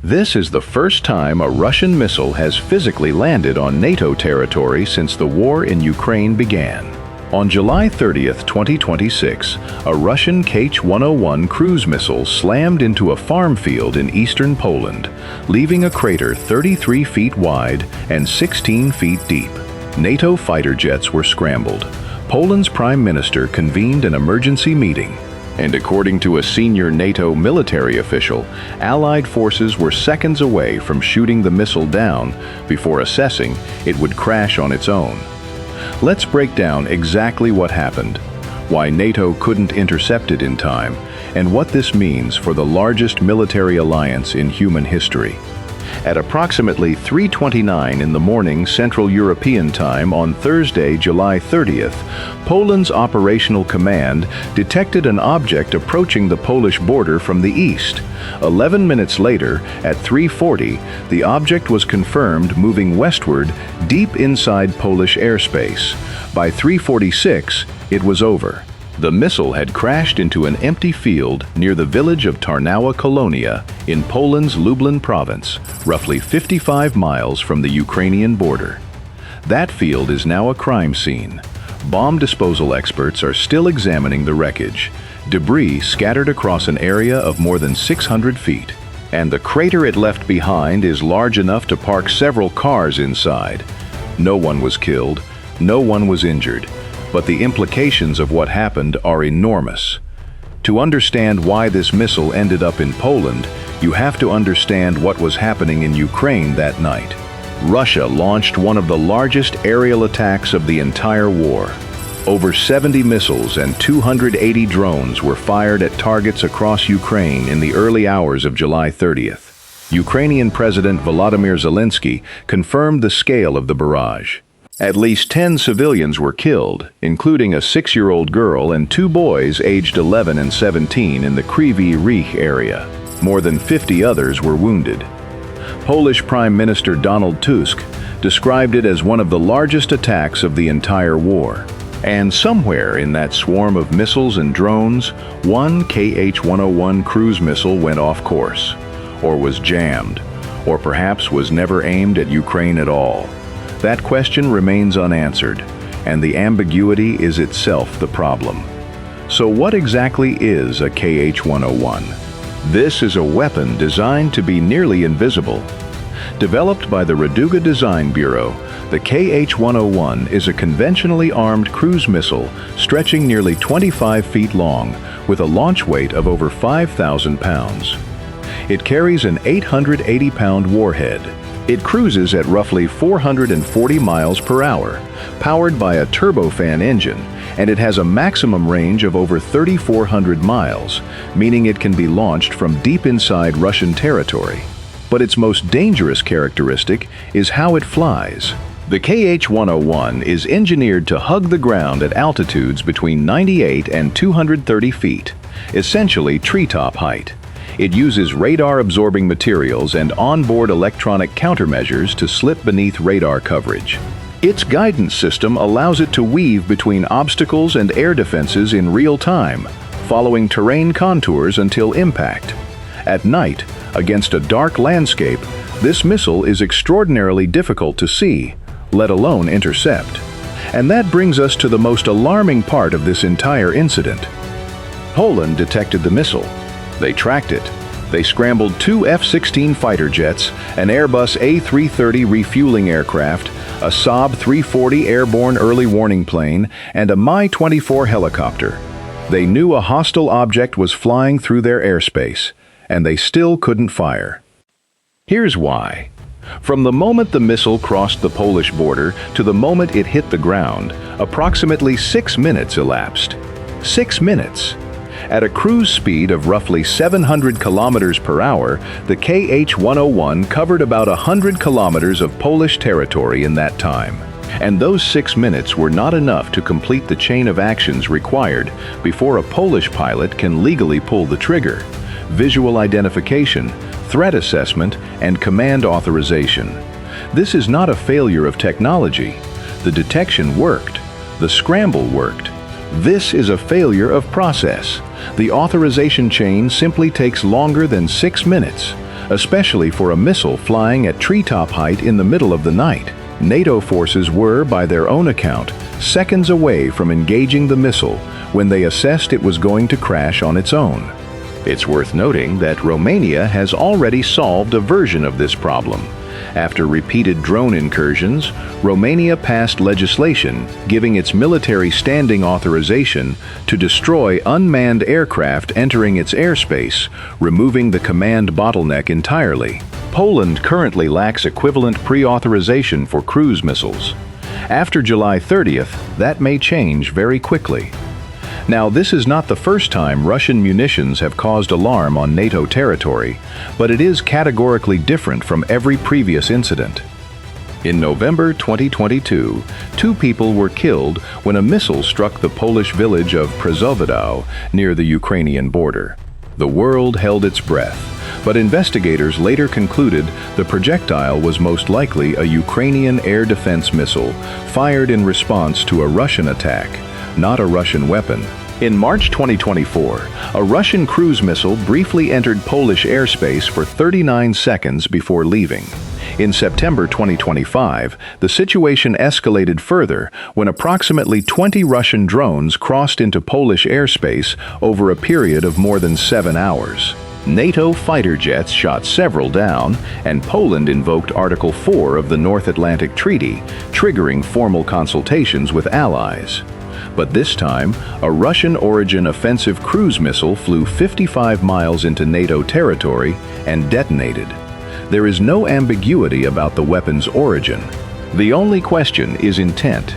This is the first time a Russian missile has physically landed on NATO territory since the war in Ukraine began. On July 30th, 2026, a Russian Kh-101 cruise missile slammed into a farm field in eastern Poland, leaving a crater 33 feet wide and 16 feet deep. NATO fighter jets were scrambled. Poland's prime minister convened an emergency meeting, and according to a senior NATO military official, Allied forces were seconds away from shooting the missile down before assessing it would crash on its own. Let's break down exactly what happened, why NATO couldn't intercept it in time, and what this means for the largest military alliance in human history. At approximately 3:29 in the morning Central European Time on Thursday, July 30th, Poland's Operational Command detected an object approaching the Polish border from the east. 11 minutes later, at 3:40, the object was confirmed moving westward deep inside Polish airspace. By 3:46, it was over. The missile had crashed into an empty field near the village of Tarnawa-Kolonia in Poland's Lublin province, roughly 55 miles from the Ukrainian border. That field is now a crime scene. Bomb disposal experts are still examining the wreckage, debris scattered across an area of more than 600 feet. And the crater it left behind is large enough to park several cars inside. No one was killed, no one was injured. But the implications of what happened are enormous. To understand why this missile ended up in Poland, you have to understand what was happening in Ukraine that night. Russia launched one of the largest aerial attacks of the entire war. Over 70 missiles and 280 drones were fired at targets across Ukraine in the early hours of July 30th. Ukrainian President Volodymyr Zelensky confirmed the scale of the barrage. At least 10 civilians were killed, including a 6-year-old girl and 2 boys aged 11 and 17 in the Kryvyi Rih area. More than 50 others were wounded. Polish Prime Minister Donald Tusk described it as one of the largest attacks of the entire war. And somewhere in that swarm of missiles and drones, one Kh-101 cruise missile went off course, or was jammed, or perhaps was never aimed at Ukraine at all. That question remains unanswered, and the ambiguity is itself the problem. So what exactly is a Kh-101? This is a weapon designed to be nearly invisible. Developed by the Raduga Design Bureau, the Kh-101 is a conventionally armed cruise missile stretching nearly 25 feet long with a launch weight of over 5,000 pounds. It carries an 880-pound warhead. It cruises at roughly 440 miles per hour, powered by a turbofan engine, and it has a maximum range of over 3,400 miles, meaning it can be launched from deep inside Russian territory. But its most dangerous characteristic is how it flies. The Kh-101 is engineered to hug the ground at altitudes between 98 and 230 feet, essentially treetop height. It uses radar-absorbing materials and onboard electronic countermeasures to slip beneath radar coverage. Its guidance system allows it to weave between obstacles and air defenses in real time, following terrain contours until impact. At night, against a dark landscape, this missile is extraordinarily difficult to see, let alone intercept. And that brings us to the most alarming part of this entire incident. Poland detected the missile. They tracked it. They scrambled 2 F-16 fighter jets, an Airbus A330 refueling aircraft, a Saab 340 airborne early warning plane, and a Mi-24 helicopter. They knew a hostile object was flying through their airspace, and they still couldn't fire. Here's why. From the moment the missile crossed the Polish border to the moment it hit the ground, approximately 6 minutes elapsed. 6 minutes! At a cruise speed of roughly 700 kilometers per hour, the Kh-101 covered about 100 kilometers of Polish territory in that time. And those 6 minutes were not enough to complete the chain of actions required before a Polish pilot can legally pull the trigger: visual identification, threat assessment, and command authorization. This is not a failure of technology. The detection worked. The scramble worked. This is a failure of process. The authorization chain simply takes longer than 6 minutes. especially for a missile flying at treetop height in the middle of the night. NATO forces were, by their own account, seconds away from engaging the missile when they assessed it was going to crash on its own. It's worth noting that Romania has already solved a version of this problem. After repeated drone incursions, Romania passed legislation giving its military standing authorization to destroy unmanned aircraft entering its airspace, removing the command bottleneck entirely. Poland currently lacks equivalent pre-authorization for cruise missiles. After July 30th, that may change very quickly. Now, this is not the first time Russian munitions have caused alarm on NATO territory, but it is categorically different from every previous incident. In November 2022, 2 people were killed when a missile struck the Polish village of Przewodow near the Ukrainian border. The world held its breath, but investigators later concluded the projectile was most likely a Ukrainian air defense missile fired in response to a Russian attack, not a Russian weapon. In March 2024, a Russian cruise missile briefly entered Polish airspace for 39 seconds before leaving. In September 2025, the situation escalated further when approximately 20 Russian drones crossed into Polish airspace over a period of more than 7 hours. NATO fighter jets shot several down, and Poland invoked Article 4 of the North Atlantic Treaty, triggering formal consultations with allies. But this time, a Russian-origin offensive cruise missile flew 55 miles into NATO territory and detonated. There is no ambiguity about the weapon's origin. The only question is intent.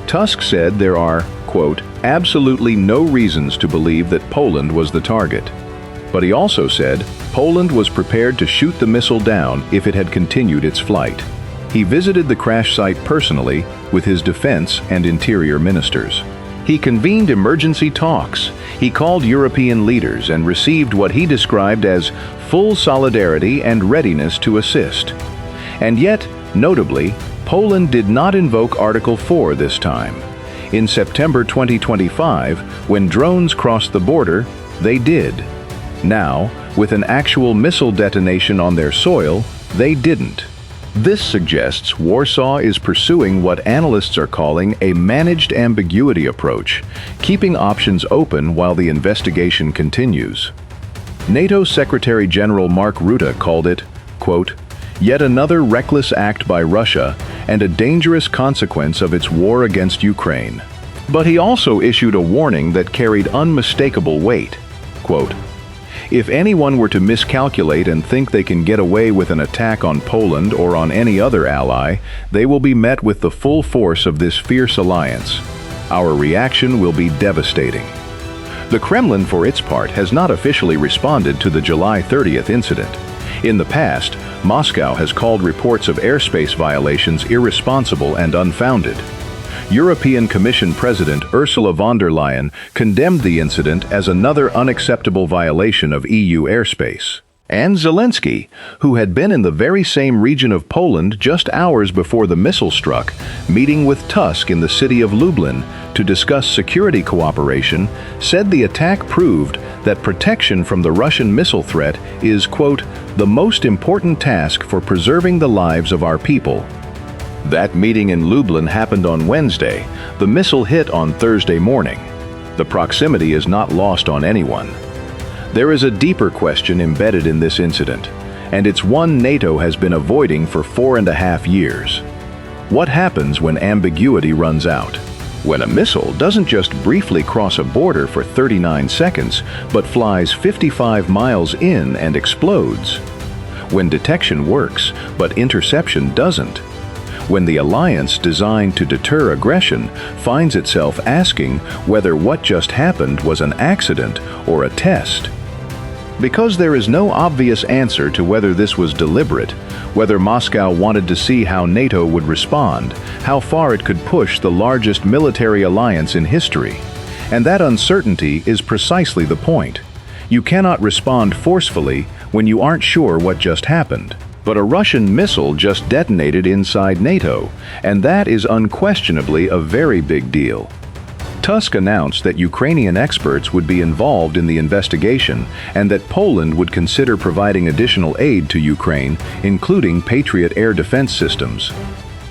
Tusk said there are, quote, absolutely no reasons to believe that Poland was the target. But he also said Poland was prepared to shoot the missile down if it had continued its flight. He visited the crash site personally with his defense and interior ministers. He convened emergency talks. He called European leaders and received what he described as full solidarity and readiness to assist. And yet, notably, Poland did not invoke Article 4 this time. In September 2025, when drones crossed the border, they did. Now, with an actual missile detonation on their soil, they didn't. This suggests Warsaw is pursuing what analysts are calling a managed ambiguity approach, keeping options open while the investigation continues. NATO Secretary General Mark Rutte called it, quote, yet another reckless act by Russia and a dangerous consequence of its war against Ukraine. But he also issued a warning that carried unmistakable weight, quote, if anyone were to miscalculate and think they can get away with an attack on Poland or on any other ally, they will be met with the full force of this fierce alliance. Our reaction will be devastating. The Kremlin, for its part, has not officially responded to the July 30th incident. In the past, Moscow has called reports of airspace violations irresponsible and unfounded. European Commission President Ursula von der Leyen condemned the incident as another unacceptable violation of EU airspace. And Zelensky, who had been in the very same region of Poland just hours before the missile struck, meeting with Tusk in the city of Lublin to discuss security cooperation, said the attack proved that protection from the Russian missile threat is, quote, the most important task for preserving the lives of our people. That meeting in Lublin happened on Wednesday. The missile hit on Thursday morning. The proximity is not lost on anyone. There is a deeper question embedded in this incident, and it's one NATO has been avoiding for 4.5 years. What happens when ambiguity runs out? When a missile doesn't just briefly cross a border for 39 seconds, but flies 55 miles in and explodes? When detection works, but interception doesn't? When the alliance designed to deter aggression finds itself asking whether what just happened was an accident or a test. Because there is no obvious answer to whether this was deliberate, whether Moscow wanted to see how NATO would respond, how far it could push the largest military alliance in history. And that uncertainty is precisely the point. You cannot respond forcefully when you aren't sure what just happened. But a Russian missile just detonated inside NATO, and that is unquestionably a very big deal. Tusk announced that Ukrainian experts would be involved in the investigation and that Poland would consider providing additional aid to Ukraine, including Patriot air defense systems.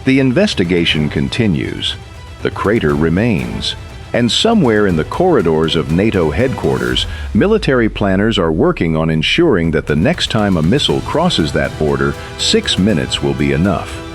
The investigation continues. The crater remains. And somewhere in the corridors of NATO headquarters, military planners are working on ensuring that the next time a missile crosses that border, 6 minutes will be enough.